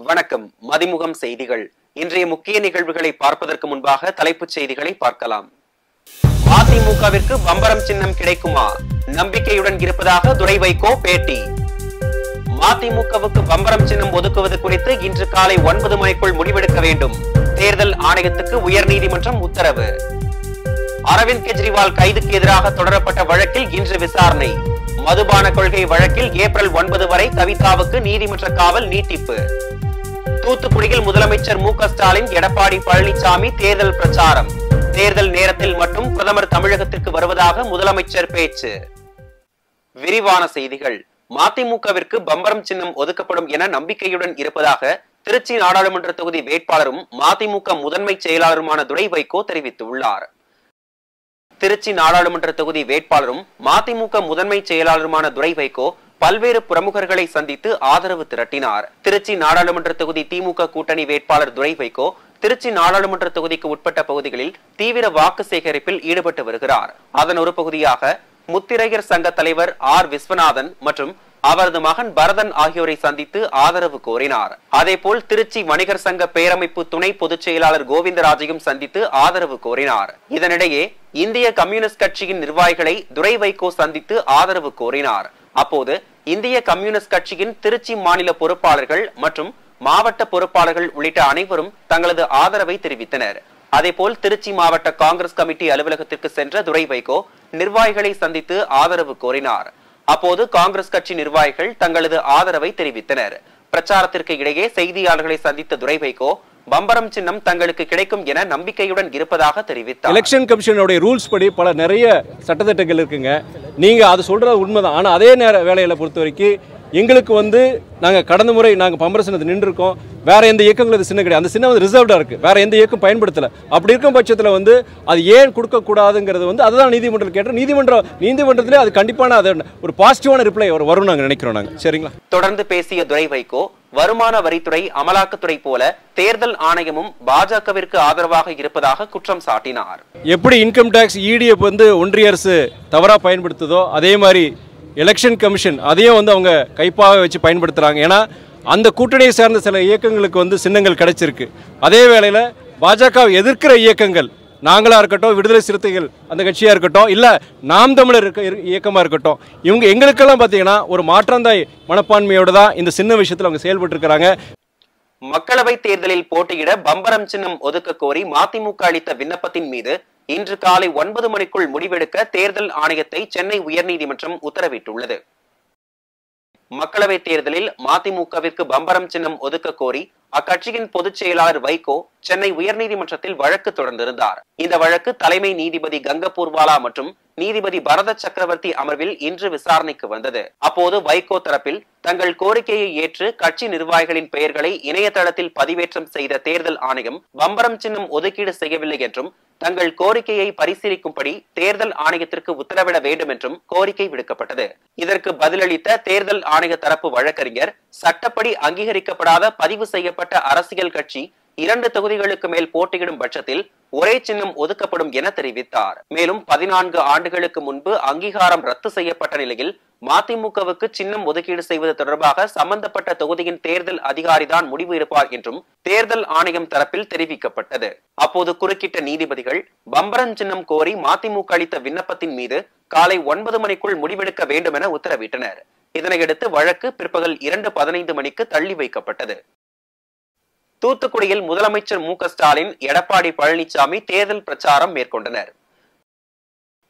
வணக்கம். மதிமுகம் செய்திகள். இன்றைய முக்கிய நிகழ்வுகளை பார்ப்பதற்கு முன்பாக தலைப்புச் செய்திகளை பார்க்கலாம். அதிமுகவிற்கு பம்பரம் சின்னம் கிடைக்குமா? நம்பிக்கையுடன் இருப்பதாக துரை வைகோ பேட்டி. மதிமுகவுக்கு பம்பரம் சின்னம் ஒதுக்குவது குறித்து இன்று காலை 9 மணிக்குள் முடிவெடுக்க வேண்டும். தேர்தல் ஆணையத்துக்கு உயர்நீதிமன்றம் உத்தரவு. அரவிந்த் கெஜ்ரிவால் கைதுக்கு எதிராக தொடரப்பட்ட வழக்கில் இன்று விசாரணை. மதுபான கொள்கை வழக்கில் ஏப்ரல் 9 வரை கவிதாவுக்கு நீதிமன்ற காவல் நீட்டிப்பு. தூத்துக்குடியில் முதலமைச்சர் மு.க. ஸ்டாலின், எடப்பாடி பழனிசாமி தேர்தல் பிரச்சாரம். தேர்தல் நேரத்தில் மட்டும் பிரதமர் தமிழகத்திற்கு வருவதாக முதலமைச்சர் பேச்சு. விரிவான செய்திகள். மதிமுகவிற்கு பம்பரம் சின்னம் ஒதுக்கப்படும் என நம்பிக்கையுடன் இருப்பதாக திருச்சி நாடாளுமன்ற தொகுதி வேட்பாளரும் மதிமுக முதன்மை செயலாளருமான துரை வைகோ தெரிவித்துள்ளார். திருச்சி நாடாளுமன்ற தொகுதி வேட்பாளரும் மதிமுக முதன்மை செயலாளருமான துரை வைகோ பல்வேறு பிரமுகர்களை சந்தித்து ஆதரவு திரட்டினார். திருச்சி நாடாளுமன்ற தொகுதி திமுக கூட்டணி வேட்பாளர் துரை வைகோ திருச்சி நாடாளுமன்ற தொகுதிக்கு உட்பட்ட பகுதிகளில் தீவிர வாக்கு சேகரிப்பில் ஈடுபட்டு வருகிறார். அதன் ஒரு பகுதியாக முத்திரையர் சங்க தலைவர் ஆர். விஸ்வநாதன் மற்றும் அவரது மகன் பரதன் ஆகியோரை சந்தித்து ஆதரவு கோரினார். அதேபோல் திருச்சி வணிகர் சங்க பேரமைப்பு துணை பொதுச் செயலாளர் கோவிந்தராஜையும் சந்தித்து ஆதரவு கோரினார். இதனிடையே இந்திய கம்யூனிஸ்ட் கட்சியின் நிர்வாகிகளை துரை வைகோ சந்தித்து ஆதரவு கோரினார். அப்போது இந்திய கம்யூனிஸ்ட் கட்சியின் திருச்சி மாநில பொறுப்பாளர்கள் மற்றும் மாவட்ட பொறுப்பாளர்கள் உள்ளிட்ட அனைவரும் தங்களது ஆதரவை தெரிவித்தனர். அதேபோல் திருச்சி மாவட்ட காங்கிரஸ் கமிட்டி அலுவலகத்திற்கு சென்ற துரை வைகோ நிர்வாகிகளை சந்தித்து ஆதரவு கோரினார். அப்போது காங்கிரஸ் கட்சி நிர்வாகிகள் தங்களது ஆதரவை தெரிவித்தனர். பிரச்சாரத்திற்கு இடையே செய்தியாளர்களை சந்தித்த துரை வைகோ பம்பரம் சின்னம் தங்களுக்கு கிடைக்கும் என நம்பிக்கையுடன் இருப்பதாக தெரிவித்தார். எலெக்ஷன் கமிஷனுடைய ரூல்ஸ் படி நிறைய சட்டத்திட்டங்கள் இருக்குங்க. நீங்க அது சொல்றது உண்மைதான். ஆனா அதே வேலையில பொறுத்த வரைக்கும் எங்களுக்கு நாங்கள் கடந்த முறை நாங்கள் பம்பர சின்னத்தை நின்றுருக்கோம். வேற எந்த இயக்கங்கள் அது சின்னம் கிடையாது. அந்த சின்னம் ரிசர்வ்டாக இருக்குது. வேற எந்த இயக்கம் பயன்படுத்தலை. அப்படி இருக்கும் பட்சத்தில் அது ஏன் கொடுக்கக்கூடாதுங்கிறது அதுதான் நீதிமன்றம் கேட்டோம். நீதிமன்றத்திலே அது கண்டிப்பான அது ஒரு பாசிட்டிவான ரிப்ளை வரும் நாங்கள் நினைக்கிறோம். நாங்கள் சரிங்களா. தொடர்ந்து பேசிய துரை வைகோ வருமான வரித்துறை, அமலாக்கத்துறை போல தேர்தல் ஆணையமும் பாஜகவிற்கு ஆதரவாக இருப்பதாக குற்றம் சாட்டினார். எப்படி இன்கம் டாக்ஸ் இடிஎஃப் ஒன்றிய அரசு தவறாக பயன்படுத்துதோ அதே மாதிரி எலெக்ஷன் கமிஷன் அதையும் அவங்க கைப்பாக வச்சு பயன்படுத்துகிறாங்க. ஏன்னா அந்த கூட்டணியை சேர்ந்த சில இயக்கங்களுக்கு சின்னங்கள் கிடைச்சிருக்கு. அதே வேளையில் பாஜக எதிர்க்கிற இயக்கங்கள் நாங்களாக இருக்கட்டும், விடுதலை சிறுத்தைகள் அந்த கட்சியாக இருக்கட்டும், இல்லை நாம் தமிழர் இயக்கமாக இருக்கட்டும், எங்களுக்கெல்லாம் பார்த்தீங்கன்னா ஒரு மாற்றந்தாய் மனப்பான்மையோடு தான் இந்த சின்ன விஷயத்தில் அவங்க செயல்பட்டு இருக்கிறாங்க. மக்களவை தேர்தலில் போட்டியிட பம்பரம் சின்னம் ஒதுக்க கோரி மதிமுக அளித்த விண்ணப்பத்தின் மீது இன்று காலை 9 மணிக்குள் முடிவெடுக்க தேர்தல் ஆணையத்தை சென்னை உயர்நீதிமன்றம் உத்தரவிட்டுள்ளது. மக்களவை தேர்தலில் மதிமுகவிற்கு பம்பரம் சின்னம் ஒதுக்க கோரி அக்கட்சியின் பொதுச் செயலாளர் வைகோ சென்னை உயர்நீதிமன்றத்தில் வழக்கு தொடர்ந்திருந்தார். இந்த வழக்கு தலைமை நீதிபதி கங்கபூர்வாலா மற்றும் நீதிபதி பரத சக்கரவர்த்தி அமர்வில் இன்று விசாரணைக்கு வந்தது. அப்போது வைகோ தரப்பில் தங்கள் கோரிக்கையை ஏற்று கட்சி நிர்வாகிகளின் பெயர்களை இணையதளத்தில் பதிவேற்றம் செய்த தேர்தல் ஆணையம் பம்பரம் சின்னம் ஒதுக்கீடு செய்யவில்லை என்றும் தங்கள் கோரிக்கையை பரிசீலிக்கும்படி தேர்தல் ஆணையத்திற்கு உத்தரவிட வேண்டும் என்றும் கோரிக்கை விடுக்கப்பட்டது. இதற்கு பதிலளித்த தேர்தல் ஆணைய தரப்பு வழக்கறிஞர், சட்டப்படி அங்கீகரிக்கப்படாத பதிவு செய்யப்பட்ட அரசியல் கட்சி 2 தொகுதிகளுக்கு மேல் போட்டியிடும் பட்சத்தில் ஒரே சின்னம் ஒதுக்கப்படும் என தெரிவித்தார். மேலும் 14 ஆண்டுகளுக்கு முன்பு அங்கீகாரம் ரத்து செய்யப்பட்ட நிலையில் மதிமுகவுக்கு சின்னம் ஒதுக்கீடு செய்வது தொடர்பாக சம்பந்தப்பட்ட தொகுதியின் தேர்தல் அதிகாரிதான் முடிவு எடுப்பார் என்றும் தேர்தல் ஆணையம் தரப்பில் தெரிவிக்கப்பட்டது. அப்போது குறுக்கிட்ட நீதிபதிகள் பம்பரம் சின்னம் கோரி மதிமுக அளித்த விண்ணப்பத்தின் மீது காலை 9 மணிக்குள் முடிவெடுக்க வேண்டும் என உத்தரவிட்டனர். இதனையடுத்து வழக்கு பிற்பகல் 2:15 மணிக்கு தள்ளி வைக்கப்பட்டது. தூத்துக்குடியில் முதலமைச்சர் மு.க. ஸ்டாலின், எடப்பாடி பழனிசாமி தேர்தல் பிரச்சாரம் மேற்கொண்டனர்.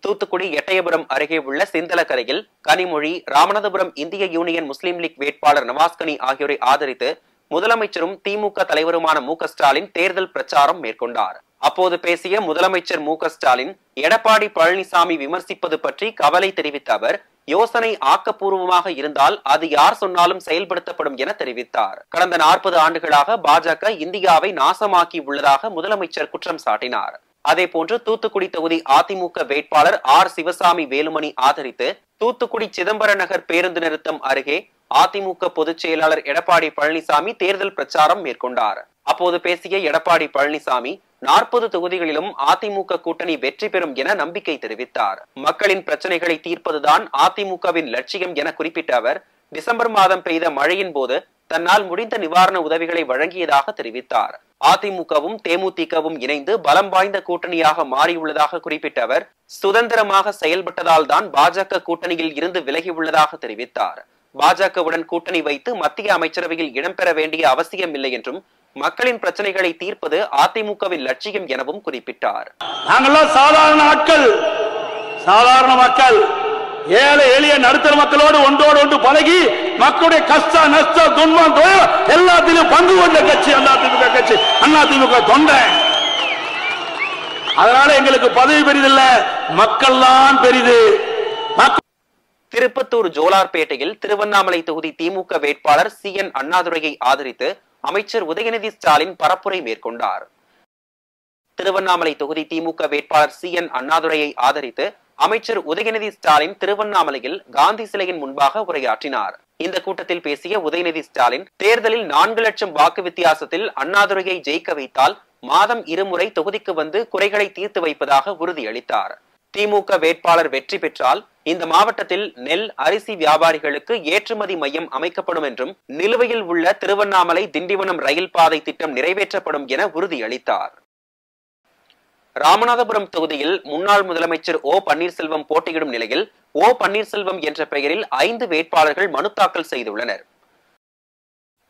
தூத்துக்குடி எட்டயபுரம் அருகே உள்ள சிந்தலக்கரையில் கனிமொழி, ராமநாதபுரம் இந்திய யூனியன் முஸ்லீம் லீக் வேட்பாளர் நவாஸ்கனி ஆகியோரை ஆதரித்து முதலமைச்சரும் திமுக தலைவருமான மு.க. ஸ்டாலின் தேர்தல் பிரச்சாரம் மேற்கொண்டார். அப்போது பேசிய முதலமைச்சர் மு.க. ஸ்டாலின், எடப்பாடி பழனிசாமி விமர்சிப்பது பற்றி கவலை தெரிவித்த அவர், யோசனை ஆக்கப்பூர்வமாக இருந்தால் அது யார் சொன்னாலும் செயல்படுத்தப்படும் என தெரிவித்தார். கடந்த 40 ஆண்டுகளாக பாஜக இந்தியாவை நாசமாக்கி உள்ளதாக முதலமைச்சர் குற்றம் சாட்டினார். அதேபோன்று தூத்துக்குடி தொகுதி அதிமுக வேட்பாளர் ஆர். சிவசாமி வேலுமணி ஆதரித்து தூத்துக்குடி சிதம்பர நகர் பேருந்து நிறுத்தம் அருகே அதிமுக பொதுச் செயலாளர் எடப்பாடி பழனிசாமி தேர்தல் பிரச்சாரம் மேற்கொண்டார். அப்போது பேசிய எடப்பாடி பழனிசாமி 40 தொகுதிகளிலும் அதிமுக கூட்டணி வெற்றி பெறும் என நம்பிக்கை தெரிவித்தார். மக்களின் பிரச்சனைகளை தீர்ப்பதுதான் அதிமுகவின் லட்சியம் என குறிப்பிட்ட அவர், டிசம்பர் மாதம் பெய்த மழையின் போது தன்னால் முடிந்த நிவாரண உதவிகளை வழங்கியதாக தெரிவித்தார். அதிமுகவும் தேமுதிகவும் இணைந்து பலம் வாய்ந்த கூட்டணியாக மாறியுள்ளதாக குறிப்பிட்ட அவர், சுதந்திரமாக செயல்பட்டதால் தான் பாஜக கூட்டணியில் இருந்து விலகியுள்ளதாக தெரிவித்தார். பாஜகவுடன் கூட்டணி வைத்து மத்திய அமைச்சரவையில் இடம்பெற வேண்டிய அவசியம் இல்லை என்றும், மக்களின் பிரச்சனைகளை தீர்ப்பது அதிமுகவின் லட்சியம் எனவும் குறிப்பிட்டார். நாங்கெல்லாம் சாதாரண மக்கள் ஏழை எளிய நடுத்தர மக்களோடு ஒன்றோடு ஒன்று பழகி மக்களுடைய கஷ்ட நஷ்ட துன்பம் எல்லாத்திலும் பங்கு கொண்ட கட்சி அதிமுக தொண்டை. அதனால எங்களுக்கு பதவி பெரிதில்லை, மக்கள் தான் பெரிது. திருப்பத்தூர் ஜோலார்பேட்டையில் திருவண்ணாமலை தொகுதி திமுக வேட்பாளர் CN அண்ணாதுரையை ஆதரித்து அமைச்சர் உதயநிதி ஸ்டாலின் பரப்புரை மேற்கொண்டார். திருவண்ணாமலை தொகுதி திமுக வேட்பாளர் CN அண்ணாதுரையை ஆதரித்து அமைச்சர் உதயநிதி ஸ்டாலின் திருவண்ணாமலையில் காந்தி சிலையின் முன்பாக உரையாற்றினார். இந்த கூட்டத்தில் பேசிய உதயநிதி ஸ்டாலின், தேர்தலில் 4 லட்சம் வாக்கு வித்தியாசத்தில் அண்ணாதுரையை ஜெயிக்க வைத்தால் மாதம் 2 முறை தொகுதிக்கு வந்து குறைகளை தீர்த்து வைப்பதாக உறுதியளித்தார். திமுக வேட்பாளர் வெற்றி பெற்றால் இந்த மாவட்டத்தில் நெல், அரிசி வியாபாரிகளுக்கு ஏற்றுமதி மையம் அமைக்கப்படும் என்றும், நிலுவையில் உள்ள திருவண்ணாமலை திண்டிவனம் ரயில் பாதை திட்டம் நிறைவேற்றப்படும் என உறுதியளித்தார். ராமநாதபுரம் தொகுதியில் முன்னாள் முதலமைச்சர் O பன்னீர்செல்வம் போட்டியிடும் நிலையில் O பன்னீர்செல்வம் என்ற பெயரில் 5 வேட்பாளர்கள் மனு தாக்கல் செய்துள்ளனர்.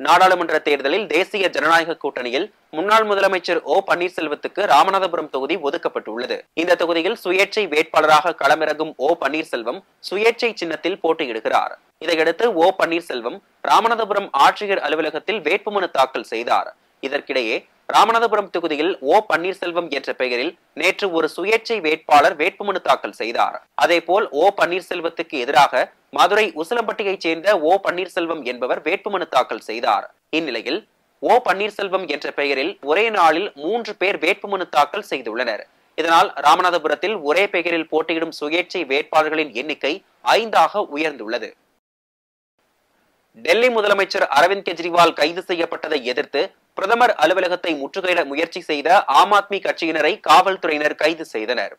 நாடாளுமன்ற தேர்தலில் தேசிய ஜனநாயக கூட்டணியில் முன்னாள் முதலமைச்சர் O பன்னீர்செல்வத்துக்கு ராமநாதபுரம் தொகுதி ஒதுக்கப்பட்டுள்ளது. இந்த தொகுதியில் சுயேட்சை வேட்பாளராக களமிறங்கும் O பன்னீர்செல்வம் சுயேட்சை சின்னத்தில் போட்டியிடுகிறார். இதையடுத்து O பன்னீர்செல்வம் ராமநாதபுரம் ஆட்சியர் அலுவலகத்தில் வேட்புமனு தாக்கல் செய்தார். இதற்கிடையே ராமநாதபுரம் தொகுதியில் O பன்னீர்செல்வம் என்ற பெயரில் நேற்று ஒரு சுயேட்சை வேட்பாளர் வேட்புமனு தாக்கல் செய்தார். அதேபோல் O பன்னீர்செல்வத்துக்கு எதிராக மதுரை உசிலம்பட்டியைச் சேர்ந்த O பன்னீர்செல்வம் என்பவர் வேட்புமனு தாக்கல் செய்தார். இந்நிலையில் O பன்னீர்செல்வம் என்ற பெயரில் ஒரே நாளில் 3 பேர் வேட்புமனு தாக்கல் செய்துள்ளனர். இதனால் ராமநாதபுரத்தில் ஒரே பெயரில் போட்டியிடும் சுயேட்சை வேட்பாளர்களின் எண்ணிக்கை 5ஆக உயர்ந்துள்ளது. டெல்லி முதலமைச்சர் அரவிந்த் கெஜ்ரிவால் கைது செய்யப்பட்டதை எதிர்த்து பிரதமர் அலுவலகத்தை முற்றுகையிட முயற்சி செய்த ஆம் ஆத்மி கட்சியினரை காவல்துறையினர் கைது செய்தனர்.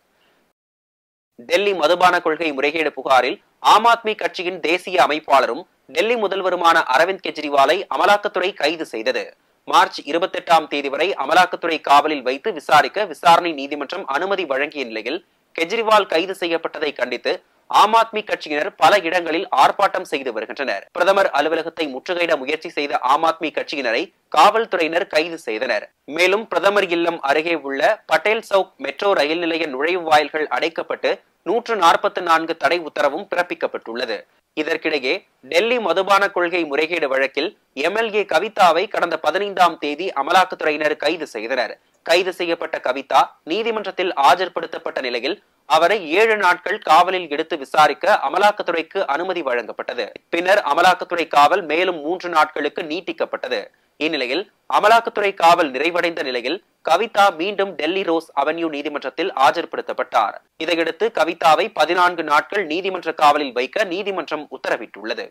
டெல்லி மதுபான கொள்கை முறைகேடு புகாரில் ஆம் ஆத்மி கட்சியின் தேசிய அமைப்பாளரும் டெல்லி முதல்வருமான அரவிந்த் கெஜ்ரிவாலை அமலாக்கத்துறை கைது செய்தது. மார்ச் 28ஆம் தேதி வரை அமலாக்கத்துறை காவலில் வைத்து விசாரிக்க விசாரணை நீதிமன்றம் அனுமதி வழங்கிய நிலையில் கெஜ்ரிவால் கைது செய்யப்பட்டதை கண்டித்து ஆம் ஆத்மி கட்சியினர் பல இடங்களில் ஆர்ப்பாட்டம் செய்து வருகின்றனர். பிரதமர் அலுவலகத்தை முற்றுகையிட முயற்சி செய்த ஆம் ஆத்மி கட்சியினரை காவல்துறையினர் கைது செய்தனர். மேலும் பிரதமர் இல்லம் அருகே உள்ள பட்டேல் சவுக் மெட்ரோ ரயில் நிலைய நுழைவு வாயில்கள் அடைக்கப்பட்டு 144 தடை உத்தரவும் பிறப்பிக்கப்பட்டுள்ளது. இதற்கிடையே டெல்லி மதுபான கொள்கை முறைகேடு வழக்கில் MLA கவிதாவை கடந்த 15ஆம் தேதி அமலாக்கத்துறையினர் கைது செய்தனர். கைது செய்யப்பட்ட கவிதா நீதிமன்றத்தில் ஆஜர்படுத்தப்பட்ட நிலையில் அவரை 7 நாட்கள் காவலில் எடுத்து விசாரிக்க அமலாக்கத்துறைக்கு அனுமதி வழங்கப்பட்டது. பின்னர் அமலாக்கத்துறை காவல் மேலும் 3 நாட்களுக்கு நீட்டிக்கப்பட்டது. இந்நிலையில் அமலாக்கத்துறை காவல் நிறைவடைந்த நிலையில் கவிதா மீண்டும் டெல்லி ரோஸ் அவென்யூ நீதிமன்றத்தில் ஆஜர்படுத்தப்பட்டார். இதையடுத்து கவிதாவை 14 நாட்கள் நீதிமன்ற காவலில் வைக்க நீதிமன்றம் உத்தரவிட்டுள்ளது.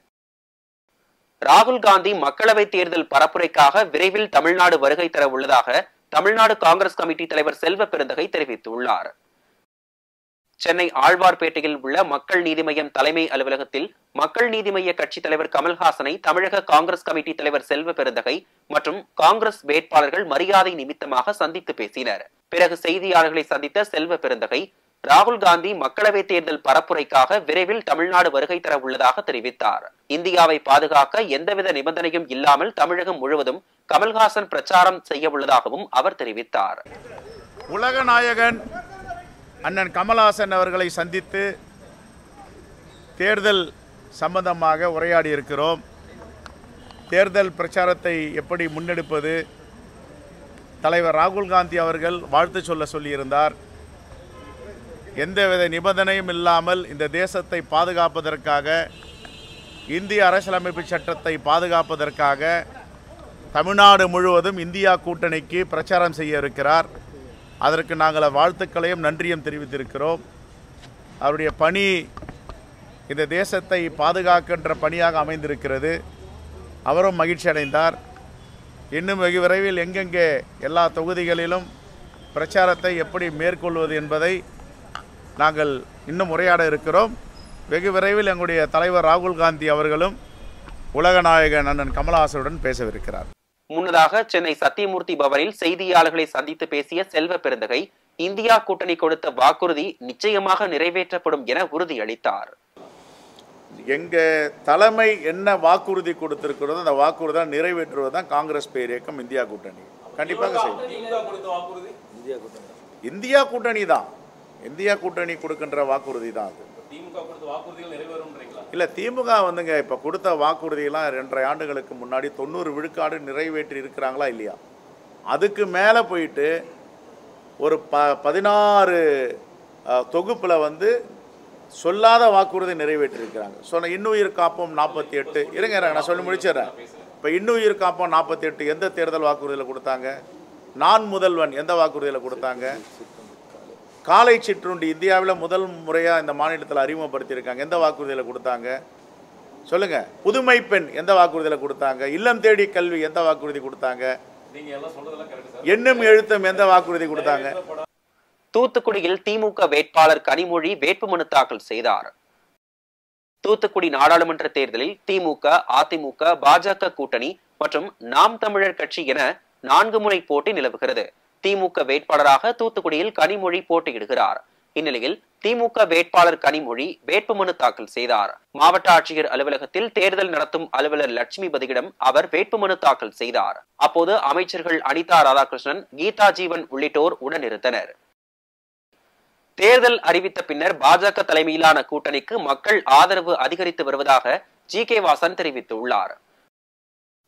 ராகுல் காந்தி மக்களவை தேர்தல் பரப்புரைக்காக விரைவில் தமிழ்நாடு வருகை தர உள்ளதாக தமிழ்நாடு காங்கிரஸ் கமிட்டி தலைவர் செல்வ பெருந்தகை தெரிவித்துள்ளார். சென்னை ஆழ்வார்பேட்டையில் உள்ள மக்கள் நீதி மய்யம் தலைமை அலுவலகத்தில் மக்கள் நீதி மய்ய கட்சி தலைவர் கமல்ஹாசனை தமிழக காங்கிரஸ் கமிட்டி தலைவர் செல்வ பெருந்தகை மற்றும் காங்கிரஸ் வேட்பாளர்கள் மரியாதை நிமித்தமாக சந்தித்து பேசினர். பிறகு செய்தியாளர்களை சந்தித்த செல்வ பெருந்தகை ராகுல் காந்தி மக்களவை தேர்தல் பரப்புரைக்காக விரைவில் தமிழ்நாடு வருகை தர உள்ளதாக தெரிவித்தார். இந்தியாவை பாதுகாக்க எந்தவித நிபந்தனையும் இல்லாமல் தமிழகம் முழுவதும் கமல்ஹாசன் பிரச்சாரம் செய்ய உள்ளதாகவும் அவர் தெரிவித்தார். உலக நாயகன் அண்ணன் கமல்ஹாசன் அவர்களை சந்தித்து தேர்தல் சம்பந்தமாக உரையாடி இருக்கிறோம். தேர்தல் பிரச்சாரத்தை எப்படி முன்னெடுப்பது, தலைவர் ராகுல் காந்தி அவர்கள் வாழ்த்து சொல்லியிருந்தார். எந்தவித நிபந்தனையும் இல்லாமல் இந்த தேசத்தை பாதுகாப்பதற்காக, இந்திய அரசியலமைப்பு சட்டத்தை பாதுகாப்பதற்காக தமிழ்நாடு முழுவதும் இந்தியா கூட்டணிக்கு பிரச்சாரம் செய்ய இருக்கிறார். அதற்கு நாங்கள் வாழ்த்துக்களையும் நன்றியும் தெரிவித்திருக்கிறோம். அவருடைய பணி இந்த தேசத்தை பாதுகாக்கின்ற பணியாக அமைந்திருக்கிறது. அவரும் மகிழ்ச்சி அடைந்தார். இன்னும் வெகு விரைவில் எங்கெங்கே எல்லா தொகுதிகளிலும் பிரச்சாரத்தை எப்படி மேற்கொள்வது என்பதை நாங்கள் இன்னும் உரையாட இருக்கிறோம். வெகு விரைவில் எங்களுடைய தலைவர் ராகுல் காந்தி அவர்களும் உலகநாயகன் அண்ணன் கமலஹாசனுடன் பேசவிருக்கிறார். முன்னதாக சென்னை சத்தியமூர்த்தி பவனில் செய்தியாளர்களை சந்தித்து பேசிய செல்வ பெருந்தகை இந்தியா கூட்டணி கொடுத்த வாக்குறுதி நிச்சயமாக நிறைவேற்றப்படும் என உறுதியளித்தார். எங்க தலைமை என்ன வாக்குறுதி கொடுத்திருக்கிறதோ அந்த வாக்குறுதி நிறைவேற்றுவதுதான் காங்கிரஸ் பேர் இயக்கம் இந்தியா கூட்டணி கண்டிப்பாக செய்யும். இந்தியா கூட்டணி தான், இந்தியா கூட்டணி கொடுக்கின்ற வாக்குறுதி தான் அது. இல்ல திமுக வந்துங்க இப்ப கொடுத்த வாக்குறுதியெல்லாம் 2.5 ஆண்டுகளுக்கு முன்னாடி 90 விழுக்காடு நிறைவேற்றி இருக்கிறாங்களா இல்லையா? அதுக்கு மேல போயிட்டு ஒரு 16 தொகுப்புல வந்து சொல்லாத வாக்குறுதி நிறைவேற்றிருக்கிறாங்க. சொன்ன இன்னுயிர் காப்போம் 48 இருங்க நான் சொல்லி முடிச்சிடறேன். இப்போ இன்னுயிர் காப்போம் 48 எந்த தேர்தல் வாக்குறுதியில் கொடுத்தாங்க? நான் முதல்வன் எந்த வாக்குறுதியில் கொடுத்தாங்க? காலை சிற்றுண்டி இந்தியாவில் முதல் முறையாக இந்த மாநிலத்தில் அறிமுகப்படுத்தியிருக்காங்க, எந்த வாக்குறுதியில் கொடுத்தாங்க சொல்லுங்க? புதுமை பெண் எந்த வாக்குறுதியில் கொடுத்தாங்க? இல்லம் தேடி கல்வி எந்த வாக்குறுதி கொடுத்தாங்க? எண்ணும் எழுத்தும் எந்த வாக்குறுதி கொடுத்தாங்க? தூத்துக்குடியில் திமுக வேட்பாளர் கனிமொழி வேட்புமனு தாக்கல் செய்தார். தூத்துக்குடி நாடாளுமன்ற தேர்தலில் திமுக, அதிமுக, பாஜக கூட்டணி மற்றும் நாம் தமிழர் கட்சி என 4 முறை போட்டி நிலவுகிறது. திமுக வேட்பாளராக தூத்துக்குடியில் கனிமொழி போட்டியிடுகிறார். இந்நிலையில் திமுக வேட்பாளர் கனிமொழி வேட்புமனு தாக்கல் செய்தார். மாவட்ட ஆட்சியர் அலுவலகத்தில் தேர்தல் நடத்தும் அலுவலர் லட்சுமிபதியிடம் அவர் வேட்புமனு தாக்கல் செய்தார். அப்போது அமைச்சர்கள் அனிதா ராதாகிருஷ்ணன், கீதா ஜீவன் உள்ளிட்டோர் உடனிருந்தனர். தேர்தல் அறிவித்த பின்னர் பாஜக தலைமையிலான கூட்டணிக்கு மக்கள் ஆதரவு அதிகரித்து வருவதாக ஜி.கே. வாசன் தெரிவித்துள்ளார்.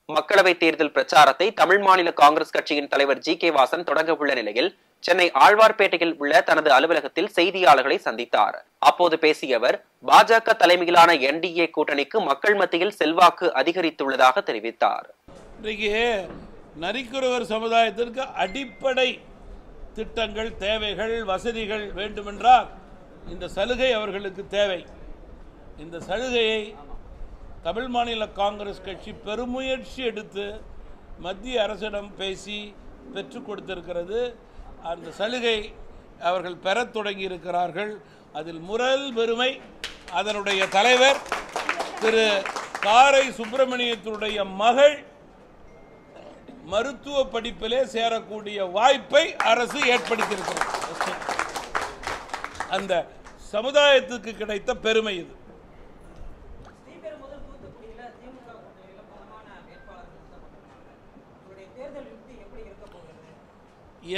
மக்களவைத் தேர்தல் பிரச்சாரத்தை தமிழ் மாநில காங்கிரஸ் கட்சியின் தலைவர் ஜி.கே. வாசன் தொடங்க உள்ள நிலையில் சென்னை ஆழ்வார்பேட்டையில் உள்ள தனது அலுவலகத்தில் செய்தியாளர்களை சந்தித்தார். அப்போது பேசிய அவர் பாஜக தலைமையிலான NDA கூட்டணிக்கு மக்கள் மத்தியில் செல்வாக்கு அதிகரித்துள்ளதாக தெரிவித்தார். நரிக்குறவர் சமுதாயத்திற்கு அடிப்படை திட்டங்கள், தேவைகள், வசதிகள் வேண்டுமென்றால் இந்த சலுகை அவர்களுக்கு தேவை. இந்த சலுகையை தமிழ் மாநில காங்கிரஸ் கட்சி பெருமுயற்சி எடுத்து மத்திய அரசிடம் பேசி பெற்றுக் கொடுத்திருக்கிறது. அந்த சலுகை அவர்கள் பெறத் தொடங்கி இருக்கிறார்கள். அதில் முதல் பெருமை அதனுடைய தலைவர் திரு காரை சுப்பிரமணியத்தினுடைய மகள் மருத்துவ படிப்பிலே சேரக்கூடிய வாய்ப்பை அரசு ஏற்படுத்தியிருக்கிறது. அந்த சமுதாயத்துக்கு கிடைத்த பெருமை இது.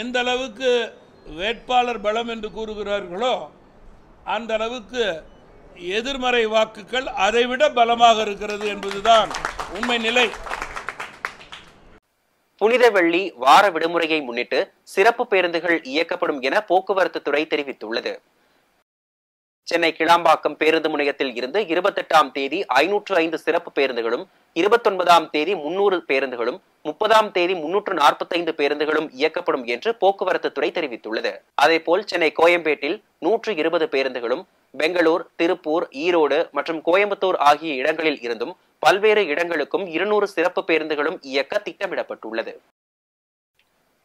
எந்த அளவுக்கு வேட்பாளர் பலம் என்று கூறுகிறார்களோ அந்த அளவுக்கு எதிர்மறை வாக்குகள் அதைவிட பலமாக இருக்கிறது என்பதுதான் உண்மை நிலை. புனித வெள்ளி வார விடுமுறையை முன்னிட்டு சிறப்பு பேருந்துகள் இயக்கப்படும் என போக்குவரத்து துறை தெரிவித்துள்ளது. சென்னை கிளாம்பாக்கம் பேருந்து முனையத்தில் இருந்து 28ஆம் தேதி 505 சிறப்பு பேருந்துகளும், 29ஆம் தேதி 300 பேருந்துகளும், 30ஆம் தேதி 345 பேருந்துகளும் இயக்கப்படும் என்று போக்குவரத்து துறை தெரிவித்துள்ளது. அதேபோல் சென்னை கோயம்பேட்டில் 120 பேருந்துகளும், பெங்களூர், திருப்பூர், ஈரோடு மற்றும் கோயம்புத்தூர் ஆகிய இடங்களில் இருந்தும் பல்வேறு இடங்களுக்கும் 200 சிறப்பு பேருந்துகளும் இயக்க திட்டமிடப்பட்டுள்ளது.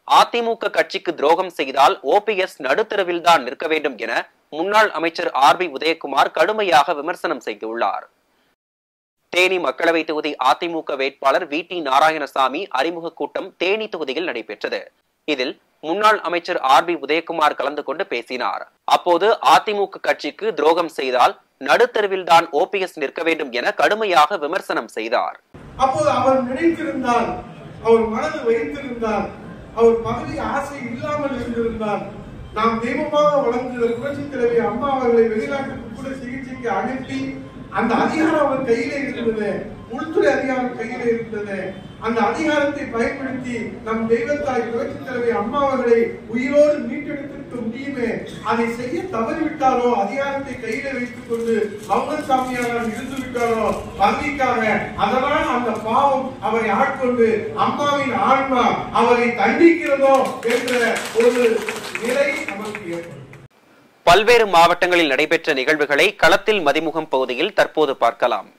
அதிமுக கட்சிக்கு துரோகம் செய்தால் OPS நடுத்தரவில் தான் நிற்க வேண்டும் என முன்னாள் அமைச்சர் RB உதயகுமார் கடுமையாக விமர்சனம் செய்துள்ளார். தேனி மக்களவை தொகுதி அதிமுக வேட்பாளர் VT நாராயணசாமி அறிமுக கூட்டம் தேனி தொகுதியில் நடைபெற்றது. இதில் முன்னாள் அமைச்சர் RB உதயகுமார் கலந்து கொண்டு பேசினார். அப்போது அதிமுக கட்சிக்கு துரோகம் செய்தால் நடுத்தருவில் தான் OPS நிற்க வேண்டும் என கடுமையாக விமர்சனம் செய்தார். அப்போது அவர் நினைத்திருந்தால், அவர் மனதில் வைத்திருந்தால், அவர் பதவி ஆசை இல்லாமல் இருந்திருந்தால், நாம் தெய்வமாக வளர்ந்த புரட்சி தலைவி அம்மா அவர்களை வெளிநாட்டுக்கு கூட சிகிச்சைக்கு அனுப்பி அந்த அதிகாரம் அவர் கையிலே இருந்தது, உள்துறை அதிகாரம் கையிலே இருந்தது. அந்த அதிகாரத்தை பயன்படுத்தி நம் தெய்வத்தாய் புரட்சி தலைவி அம்மா அவர்களை உயிரோடு மீட்டெடுத்திருக்க முடியுமே. அதை செய்ய தவறிவிட்டாரோ, அதிகாரத்தை கையில வைத்துக் கொண்டு மௌனசாமியாக இருந்து விட்டாரோ பதவிக்காக, அதனால் அந்த பாவம் அவரை ஆட்கொண்டு அம்மாவின் ஆன்மா அவரை தண்டிக்கிறதோ என்ற ஒரு நிலை நமக்கு ஏற்படும். பல்வேறு மாவட்டங்களில் நடைபெற்ற நிகழ்வுகளை களத்தில் மதிமுகம் பகுதியில் தற்போது பார்க்கலாம்.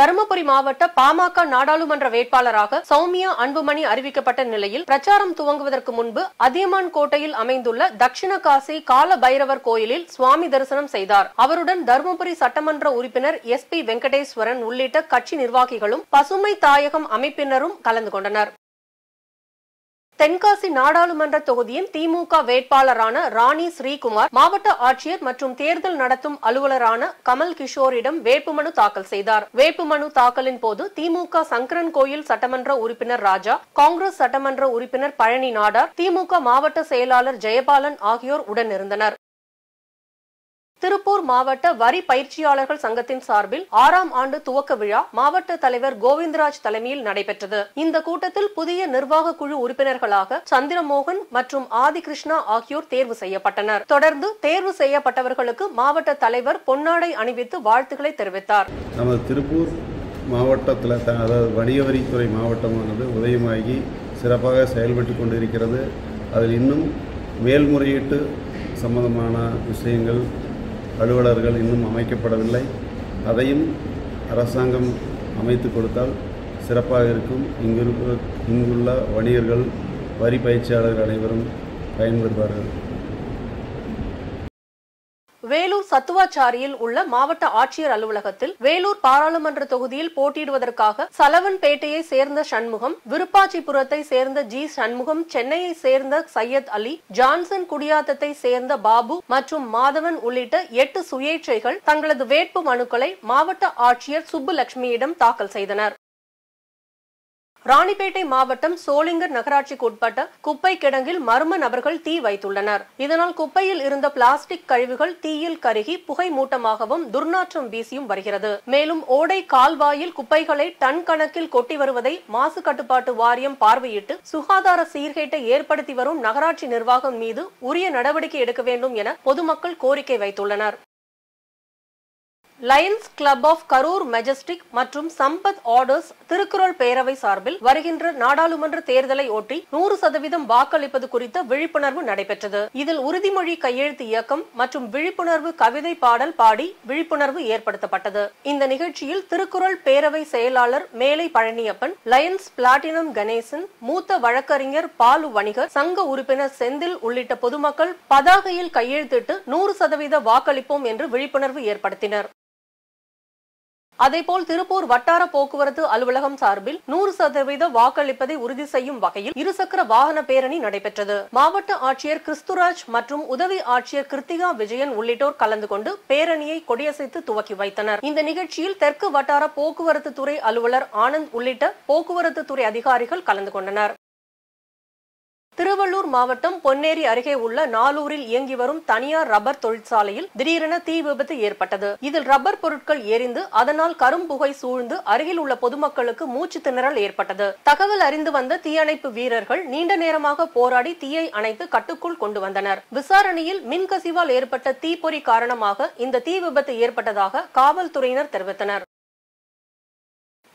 தருமபுரி மாவட்ட பாமக நாடாளுமன்ற வேட்பாளராக சௌமியா அன்புமணி அறிவிக்கப்பட்ட நிலையில் பிரச்சாரம் துவங்குவதற்கு முன்பு அதியமான் கோட்டையில் அமைந்துள்ள தட்சிண காசி கால பைரவர் கோயிலில் சுவாமி தரிசனம் செய்தார். அவருடன் தருமபுரி சட்டமன்ற உறுப்பினர் SP வெங்கடேஸ்வரன் உள்ளிட்ட கட்சி நிர்வாகிகளும் பசுமை தாயகம் அமைப்பினரும் கலந்து கொண்டனர். தென்காசி நாடாளுமன்ற தொகுதியின் திமுக வேட்பாளரான ராணி ஸ்ரீகுமார் மாவட்ட ஆட்சியர் மற்றும் தேர்தல் நடத்தும் அலுவலரான கமல் கிஷோரிடம் வேட்புமனு தாக்கல் செய்தார். வேட்புமனு தாக்கலின் போது திமுக சங்கரன் கோயில் சட்டமன்ற உறுப்பினர் ராஜா, காங்கிரஸ் சட்டமன்ற உறுப்பினர் பழனி நாடார், திமுக மாவட்ட செயலாளர் ஜெயபாலன் ஆகியோர் உடனிருந்தனர். திருப்பூர் மாவட்ட வரி பயிற்சியாளர்கள் சங்கத்தின் சார்பில் 6ஆம் ஆண்டு துவக்க விழா மாவட்ட தலைவர் கோவிந்தராஜ் தலைமையில் நடைபெற்றது. இந்த கூட்டத்தில் புதிய நிர்வாக குழு உறுப்பினர்களாக சந்திரமோகன் மற்றும் ஆதிகிருஷ்ணா ஆகியோர் தேர்வு செய்யப்பட்டனர். தொடர்ந்து தேர்வு செய்யப்பட்டவர்களுக்கு மாவட்ட தலைவர் பொன்னாடை அணிவித்து வாழ்த்துக்களை தெரிவித்தார். நமது திருப்பூர் மாவட்டத்தில் அதாவது வணிக வரித்துறை மாவட்டமானது உதயமாகி சிறப்பாக செயல்பட்டு கொண்டிருக்கிறது. அதில் இன்னும் மேல்முறையீட்டு சம்பந்தமான விஷயங்கள் அலுவலர்கள் இன்னும் அமைக்கப்படவில்லை. அதையும் அரசாங்கம் அமைத்து கொடுத்தால் சிறப்பாக இருக்கும். இங்குள்ள வணிகர்கள், வரி பயிற்சியாளர்கள் அனைவரும் பயன்பெறுவார்கள். வேலூர் சத்துவாச்சாரியில் உள்ள மாவட்ட ஆட்சியர் அலுவலகத்தில் வேலூர் பாராளுமன்ற தொகுதியில் போட்டியிடுவதற்காக சலவன்பேட்டையை சேர்ந்த சண்முகம், விருப்பாச்சிபுரத்தை சேர்ந்த ஜி சண்முகம், சென்னையை சேர்ந்த சையத் அலி, ஜான்சன் குடியாத்தத்தை சேர்ந்த பாபு மற்றும் மாதவன் உள்ளிட்ட 8 சுயேட்சைகள் தங்களது வேட்பு மனுக்களை மாவட்ட ஆட்சியர் சுப்புலட்சுமியிடம் தாக்கல் செய்தனர். ராணிப்பேட்டை மாவட்டம் சோளிங்கர் நகராட்சிக்கு உட்பட்ட குப்பை கிடங்கில் மர்ம நபர்கள் தீ வைத்துள்ளனர். இதனால் குப்பையில் இருந்த பிளாஸ்டிக் கழிவுகள் தீயில் கருகி புகை மூட்டமாகவும் துர்நாற்றம் வீசியும் வருகிறது. மேலும் ஓடை கால்வாயில் குப்பைகளை டன் கணக்கில் கொட்டி வருவதை மாசு கட்டுப்பாட்டு வாரியம் பார்வையிட்டு சுகாதார சீர்கேட்டை ஏற்படுத்தி வரும் நகராட்சி நிர்வாகம் மீது உரிய நடவடிக்கை எடுக்க வேண்டும் என பொதுமக்கள் கோரிக்கை வைத்துள்ளனர். Lions club of Karur majestic மற்றும் சம்பத் ஆர்டர்ஸ் திருக்குறள் பேரவை சார்பில் வருகின்ற நாடாளுமன்ற தேர்தலை ஒட்டி 100% வாக்களிப்பது குறித்த விழிப்புணர்வு நடைபெற்றது. இதில் உறுதிமொழி கையெழுத்து இயக்கம் மற்றும் விழிப்புணர்வு கவிதை பாடல் பாடி விழிப்புணர்வு ஏற்படுத்தப்பட்டது. இந்த நிகழ்ச்சியில் திருக்குறள் பேரவை செயலாளர் மேலை பழனியப்பன், லயன்ஸ் பிளாட்டினம் கணேசன், மூத்த வழக்கறிஞர் பாலு வணிகர், சங்க உறுப்பினர் செந்தில் உள்ளிட்ட பொதுமக்கள் பதாகையில் கையெழுத்திட்டு 100% வாக்களிப்போம் என்று விழிப்புணர்வு ஏற்படுத்தினர். அதேபோல் திருப்பூர் வட்டார போக்குவரத்து அலுவலகம் சார்பில் 100% வாக்களிப்பதை உறுதி செய்யும் வகையில் இருசக்கர வாகன பேரணி நடைபெற்றது. மாவட்ட ஆட்சியர் கிறிஸ்துராஜ் மற்றும் உதவி ஆட்சியர் கிருத்திகா விஜயன் உள்ளிட்டோர் கலந்து கொண்டு பேரணியை கொடியசைத்து துவக்கி வைத்தனர். இந்த நிகழ்ச்சியில் தெற்கு வட்டார போக்குவரத்து துறை அலுவலர் ஆனந்த் உள்ளிட்ட போக்குவரத்து துறை அதிகாரிகள் கலந்து கொண்டனர். திருவள்ளூர் மாவட்டம் பொன்னேரி அருகே உள்ள நாலூரில் இயங்கி வரும் தனியார் ரப்பர் தொழிற்சாலையில் திடீரென தீ விபத்து ஏற்பட்டது. இதில் ரப்பர் பொருட்கள் எரிந்து அதனால் கரும்புகை சூழ்ந்து அருகில் உள்ள பொதுமக்களுக்கு மூச்சு திணறல் ஏற்பட்டது. தகவல் அறிந்து வந்த தீயணைப்பு வீரர்கள் நீண்ட நேரமாக போராடி தீயை அணைத்து கட்டுக்குள் கொண்டு வந்தனர். விசாரணையில் மின்கசிவால் ஏற்பட்ட தீப்பொறி காரணமாக இந்த தீ விபத்து ஏற்பட்டதாக காவல்துறையினர் தெரிவித்தனர்.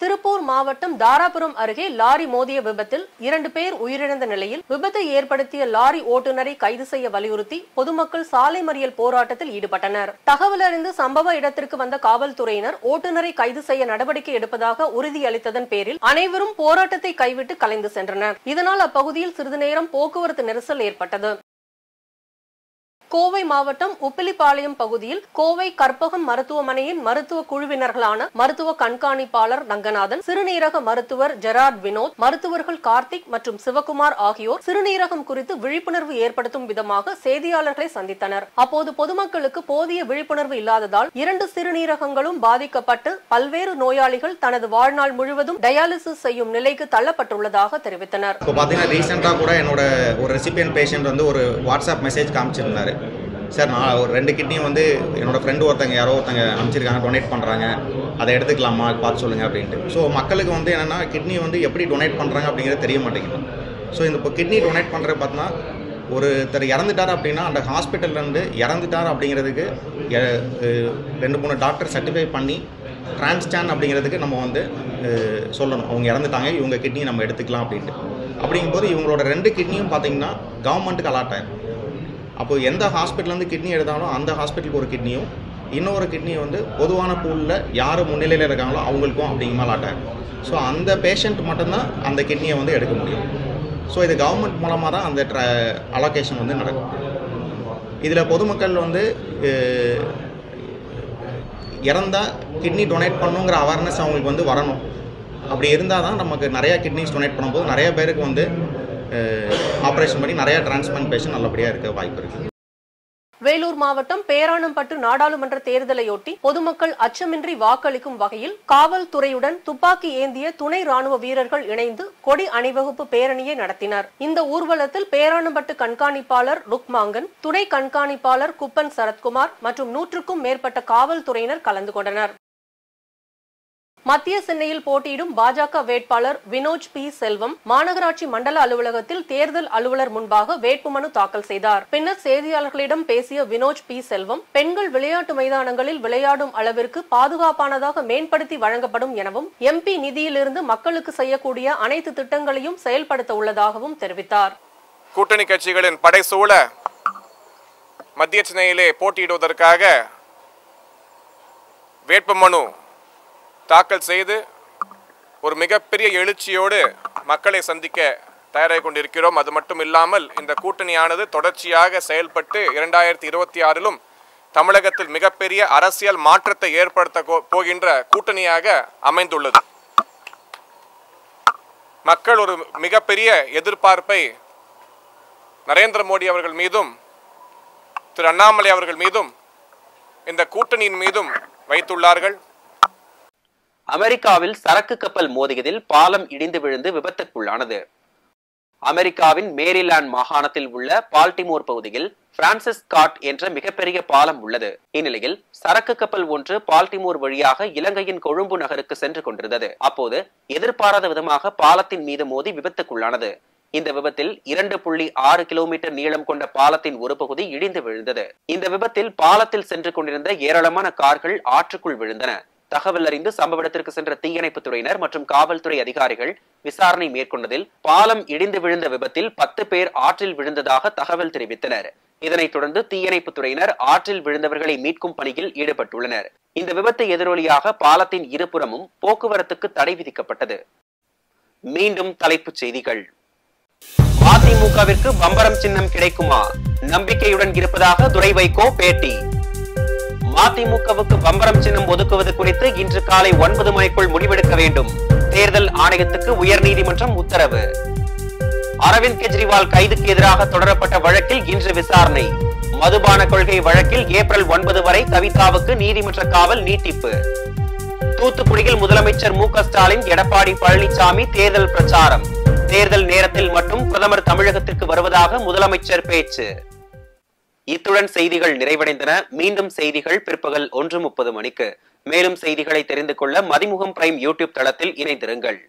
திருப்பூர் மாவட்டம் தாராபுரம் அருகே லாரி மோதிய விபத்தில் 2 பேர் உயிரிழந்த நிலையில் விபத்தை ஏற்படுத்திய லாரி ஓட்டுநரை கைது செய்ய வலியுறுத்தி பொதுமக்கள் சாலை மறியல் போராட்டத்தில் ஈடுபட்டனர். தகவல் அறிந்து சம்பவ இடத்திற்கு வந்த காவல்துறையினர் ஓட்டுநரை கைது செய்ய நடவடிக்கை எடுப்பதாக உறுதியளித்ததன் பேரில் அனைவரும் போராட்டத்தை கைவிட்டு கலைந்து சென்றனர். இதனால் அப்பகுதியில் சிறிது நேரம் போக்குவரத்து நெரிசல் ஏற்பட்டது. கோவை மாவட்டம் உப்பிலிப்பாளையம் பகுதியில் கோவை கற்பகம் மருத்துவமனையின் மருத்துவ குழுவினர்களான மருத்துவ கண்காணிப்பாளர் ரங்கநாதன், சிறுநீரக மருத்துவர் ஜெரார்ட் வினோத், மருத்துவர்கள் கார்த்திக் மற்றும் சிவகுமார் ஆகியோர் சிறுநீரகம் குறித்து விழிப்புணர்வு ஏற்படுத்தும் விதமாக செய்தியாளர்களை சந்தித்தனர். அப்போது பொதுமக்களுக்கு போதிய விழிப்புணர்வு இல்லாததால் 2 சிறுநீரகங்களும் பாதிக்கப்பட்டு பல்வேறு நோயாளிகள் தனது வாழ்நாள் முழுவதும் டயாலிசிஸ் செய்யும் நிலைக்கு தள்ளப்பட்டுள்ளதாக தெரிவித்தனர். ரீசெண்டா கூட என்னோட ஒரு ரெசிபியன்ட் பேஷண்ட் வந்து ஒரு வாட்ஸ்அப் மெசேஜ் காமிச்சிருந்தாரு. சார், நான் ஒரு 2 கிட்னியும் வந்து என்னோடய ஃப்ரெண்டு யாரோ ஒருத்தங்க அனுப்பிச்சிருக்காங்க, டொனேட் பண்ணுறாங்க, அதை எடுத்துக்கலாமா பார்த்து சொல்லுங்கள் அப்படின்ட்டு. ஸோ மக்களுக்கு வந்து என்னென்னா கிட்னி வந்து எப்படி டொனேட் பண்ணுறாங்க அப்படிங்கிறது தெரிய மாட்டேங்குது. ஸோ இந்த இப்போ கிட்னி டொனேட் பண்ணுறது பார்த்தோன்னா ஒருத்தர் இறந்துட்டார் அப்படின்னா அந்த ஹாஸ்பிட்டல்லேருந்து இறந்துட்டார் அப்படிங்கிறதுக்கு 2-3 டாக்டர் சர்டிஃபை பண்ணி டிரான்ஸ்டான் அப்படிங்கிறதுக்கு நம்ம வந்து சொல்லணும், அவங்க இறந்துட்டாங்க, இவங்க கிட்னி நம்ம எடுத்துக்கலாம் அப்படின்ட்டு. அப்படிங்கும்போது இவங்களோட 2 கிட்னியும் பார்த்திங்கன்னா கவர்மெண்ட்டுக்கு அலாட் ஆகிடும். அப்போது எந்த ஹாஸ்பிட்டல்லேருந்து கிட்னி எடுத்தாலும் அந்த ஹாஸ்பிட்டலுக்கு ஒரு கிட்னியும், இன்னொரு கிட்னி வந்து பொதுவான பூலில் யார் முன்னிலையில் இருக்காங்களோ அவங்களுக்கும் அப்படிங்கிற மாதிரி ஆட்டாங்க. ஸோ அந்த பேஷண்ட் மட்டும்தான் அந்த கிட்னியை வந்து எடுக்க முடியும். ஸோ இது கவர்மெண்ட் மூலமாக தான் அந்த அலோகேஷன் வந்து நடக்கும். இதில் பொதுமக்கள் வந்து இறந்தால் கிட்னி டொனேட் பண்ணுங்கிற அவேர்னஸ் அவங்களுக்கு வந்து வரணும். அப்படி இருந்தால் தான் நமக்கு நிறையா கிட்னிஸ் டொனேட் பண்ணும்போது நிறைய பேருக்கு வந்து ஆப்ரேஷன் பண்ணி நிறையா டிரான்ஸ்பிளான்டேஷன் நல்லபடியாக இருக்க வாய்ப்பு இருக்குது. வேலூர் மாவட்டம் பேரானம்பட்டு நாடாளுமன்ற தேர்தலையொட்டி பொதுமக்கள் அச்சமின்றி வாக்களிக்கும் வகையில் காவல்துறையுடன் துப்பாக்கி ஏந்திய துணை ராணுவ வீரர்கள் இணைந்து கொடி அணிவகுப்பு பேரணியை நடத்தினர். இந்த ஊர்வலத்தில் பேரானம்பட்டு கண்காணிப்பாளர் ருக்மாங்கன், துணை கண்காணிப்பாளர் குப்பன் சரத்குமார் மற்றும் 100க்கும் மேற்பட்ட காவல்துறையினர் கலந்து கொண்டனர். மத்திய சென்னையில் போட்டியிடும் பாஜக வேட்பாளர் வினோஜ் பி செல்வம் மாநகராட்சி மண்டல அலுவலகத்தில் தேர்தல் அலுவலர் முன்பாக வேட்புமனு தாக்கல் செய்தார். பின்னர் செய்தியாளர்களிடம் பேசிய வினோஜ் பி செல்வம், பெண்கள் விளையாட்டு மைதானங்களில் விளையாடும் அளவிற்கு பாதுகாப்பானதாக மேம்படுத்தி வழங்கப்படும் எனவும் எம்பி நிதியிலிருந்து மக்களுக்கு செய்யக்கூடிய அனைத்து திட்டங்களையும் செயல்படுத்த உள்ளதாகவும் தெரிவித்தார். கூட்டணி கட்சிகளின் படைசூழ மத்திய சென்னையிலே போட்டியிடுவதற்காக வேட்புமனு தாக்கல் செய்து ஒரு மிகப்பெரிய எழுச்சியோடு மக்களை சந்திக்க தயாராகி கொண்டிருக்கிறோம். அது மட்டும் இல்லாமல் இந்த கூட்டணியானது தொடர்ச்சியாக செயல்பட்டு 2026 தமிழகத்தில் மிகப்பெரிய அரசியல் மாற்றத்தை ஏற்படுத்த போகின்ற கூட்டணியாக அமைந்துள்ளது. மக்கள் ஒரு மிகப்பெரிய எதிர்பார்ப்பை நரேந்திர மோடி அவர்கள் மீதும் திரு அண்ணாமலை அவர்கள் மீதும் இந்த கூட்டணியின் மீதும் வைத்துள்ளார்கள். அமெரிக்காவில் சரக்கு கப்பல் மோதியதில் பாலம் இடிந்து விழுந்து விபத்துக்குள்ளானது. அமெரிக்காவின் மேரிலாந்து மாகாணத்தில் உள்ள பால்டிமோர் பகுதியில் பிரான்சிஸ் ஸ்காட் என்ற மிகப்பெரிய பாலம் உள்ளது. இந்நிலையில் சரக்கு கப்பல் ஒன்று பால்டிமோர் வழியாக இலங்கையின் கொழும்பு நகருக்கு சென்று கொண்டிருந்தது. அப்போது எதிர்பாராத விதமாக பாலத்தின் மீது மோதி விபத்துக்குள்ளானது. இந்த விபத்தில் 2.6 கிலோமீட்டர் நீளம் கொண்ட பாலத்தின் ஒரு பகுதி இடிந்து விழுந்தது. இந்த விபத்தில் பாலத்தில் சென்று கொண்டிருந்த ஏராளமான கார்கள் ஆற்றுக்குள் விழுந்தன. தகவல் அறிந்து சம்பவ இடத்திற்கு சென்ற தீயணைப்பு துறையினர் மற்றும் காவல்துறை அதிகாரிகள் விசாரணை மேற்கொண்டதில் பாலம் இடிந்து விழுந்த விபத்தில் 10 பேர் ஆற்றில் விழுந்ததாக தகவல் தெரிவித்தனர். இதனைத் தொடர்ந்து தீயணைப்பு துறையினர் ஆற்றில் விழுந்தவர்களை மீட்கும் பணியில் ஈடுபட்டுள்ளனர். இந்த விபத்து எதிரொலியாக பாலத்தின் இருபுறமும் போக்குவரத்துக்கு தடை விதிக்கப்பட்டது. மீண்டும் தலைப்புச் செய்திகள். அதிமுகவிற்கு பம்பரம் சின்னம் கிடைக்குமா? நம்பிக்கையுடன் இருப்பதாக துரை வைகோ பேட்டி. அதிமுகவுக்கு பம்பரம் சின்னம் ஒதுக்குவது குறித்து இன்று காலை 9 மணிக்குள் முடிவெடுக்க வேண்டும். தேர்தல் ஆணையத்துக்கு உயர்நீதிமன்றம் உத்தரவு. அரவிந்த் கெஜ்ரிவால் கைதுக்கு எதிராக தொடரப்பட்ட வழக்கில் இன்று விசாரணை. மதுபான கொள்கை வழக்கில் ஏப்ரல் 9 வரை கவிதாவுக்கு நீதிமன்ற காவல் நீட்டிப்பு. தூத்துக்குடியில் முதலமைச்சர் மு.க. ஸ்டாலின், எடப்பாடி பழனிசாமி தேர்தல் பிரச்சாரம். தேர்தல் நேரத்தில் மட்டும் பிரதமர் தமிழகத்திற்கு வருவதாக முதலமைச்சர் பேச்சு. இத்துடன் செய்திகள் நிறைவடைந்தன. மீண்டும் செய்திகள் பிற்பகல் 1:30 மணிக்கு. மேலும் செய்திகளை தெரிந்து கொள்ள மதிமுகம் பிரைம் யூடியூப் தளத்தில் இணைந்திருங்கள்.